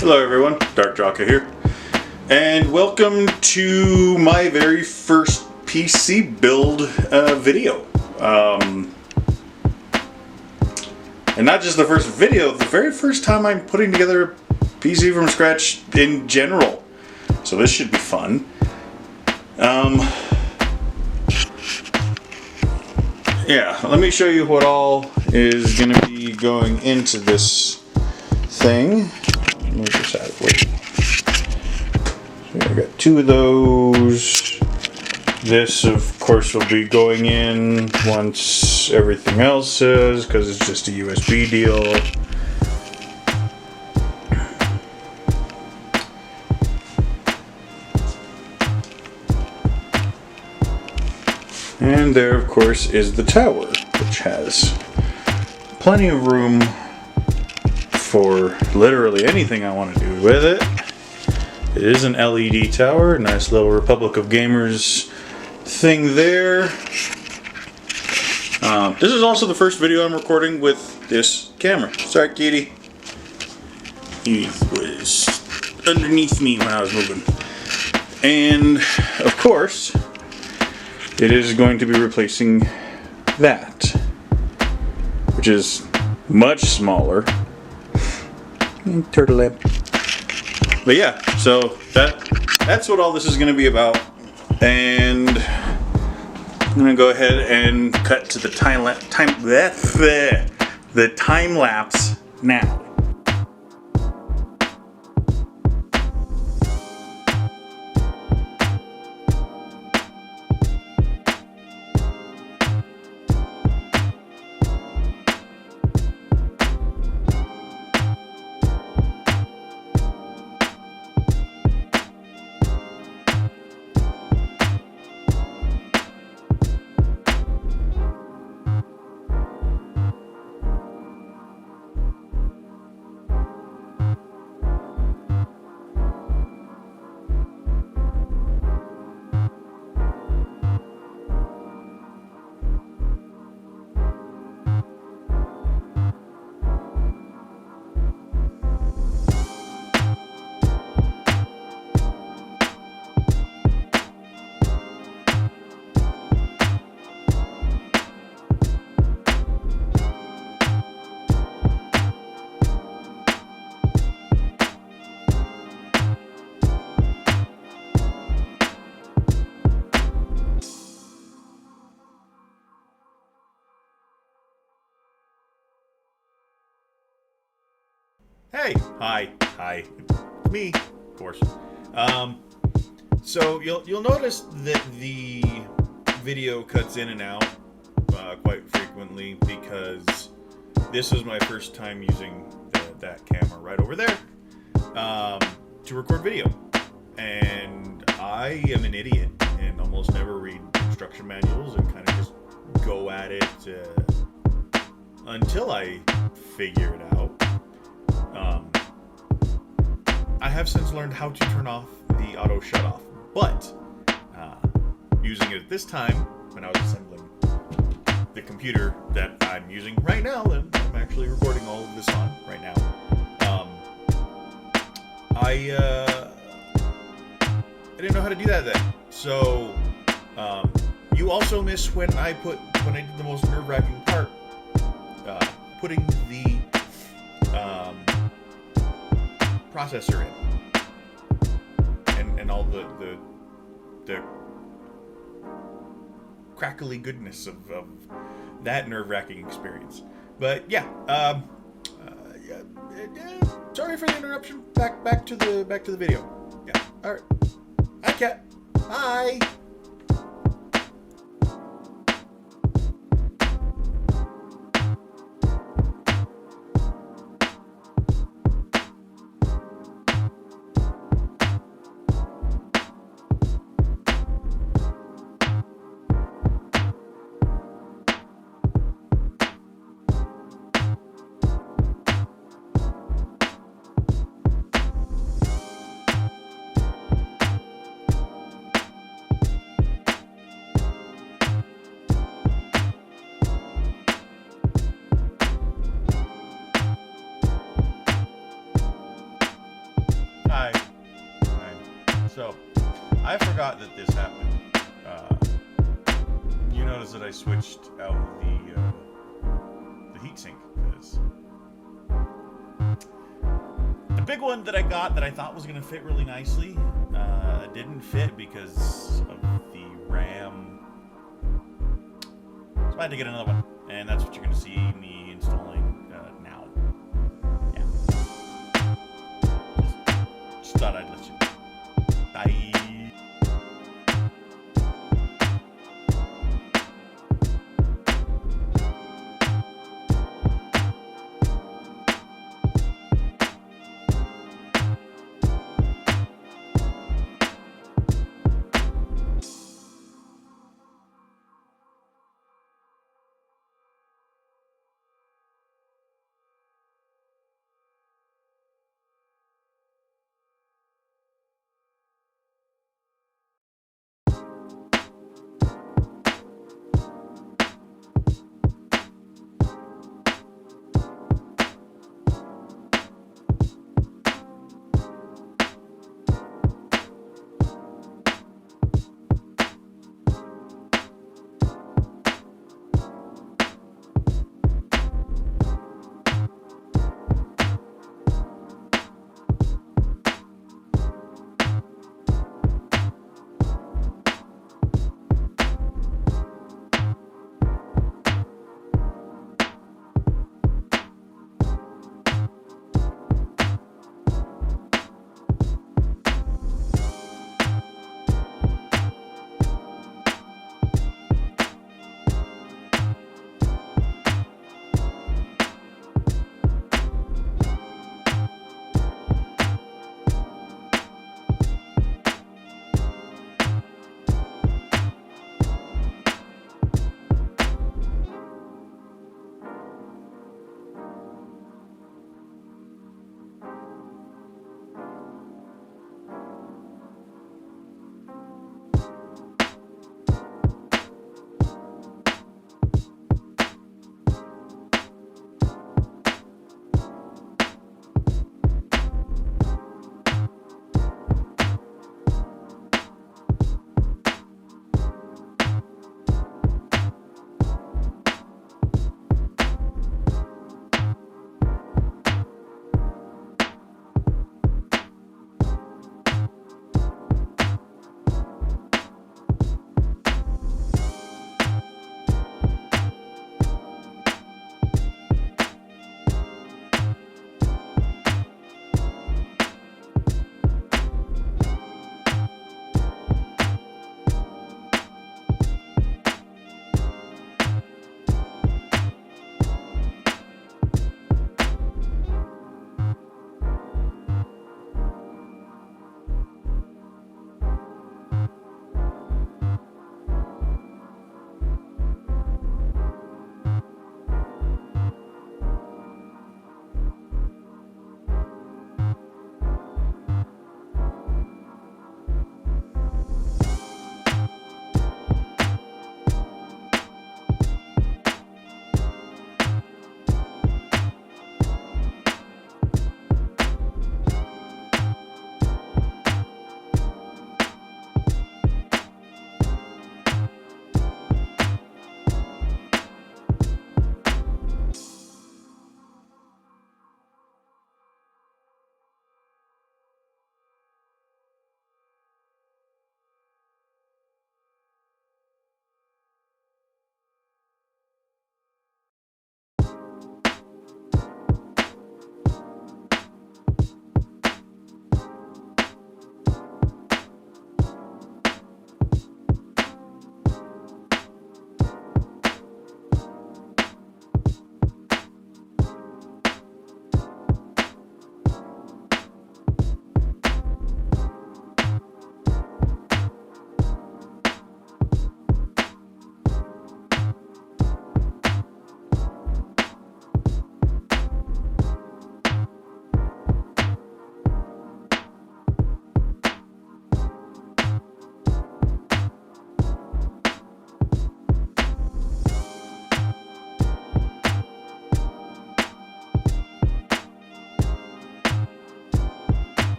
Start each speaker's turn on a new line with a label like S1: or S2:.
S1: Hello everyone, Dark Jocka here, and welcome to my very first PC build video. And not just the first video, the very first time I'm putting together a PC from scratch in general. So this should be fun. Yeah, let me show you what all is going to be going into this thing. Move this out of the way. So I got two of those. This, of course, will be going in once everything else is, because it's just a USB deal. And there, of course, is the tower, which has plenty of room for literally anything I want to do with it. It is an LED tower, nice little Republic of Gamers thing there. This is also the first video I'm recording with this camera. Sorry, kitty. He was underneath me when I was moving. And, of course, it is going to be replacing that, which is much smaller. Turtle lamp. But yeah, so that's what all this is going to be about, and I'm going to go ahead and cut to the time lapse now. Hey, hi, it's me, of course. So you'll notice that the video cuts in and out quite frequently because this is my first time using that camera right over there to record video, and I am an idiot and almost never read instruction manuals and kind of just go at it until I figure it out. I have since learned how to turn off the auto shut-off, but using it at this time, when I was assembling the computer that I'm using right now, that I'm actually recording all of this on right now, I didn't know how to do that then. So you also miss when I did the most nerve-wracking part, putting the processor in, and all the crackly goodness of that nerve-wracking experience. But yeah, sorry for the interruption. Back to the video. Yeah. All right. Hi, cat. Bye. Hi. Hi. So, I forgot that this happened. You notice that I switched out the heatsink, because the big one that I got that I thought was going to fit really nicely didn't fit because of the RAM. So I had to get another one, and that's what you're going to see me installing now. Yeah. Just thought I'd let you know.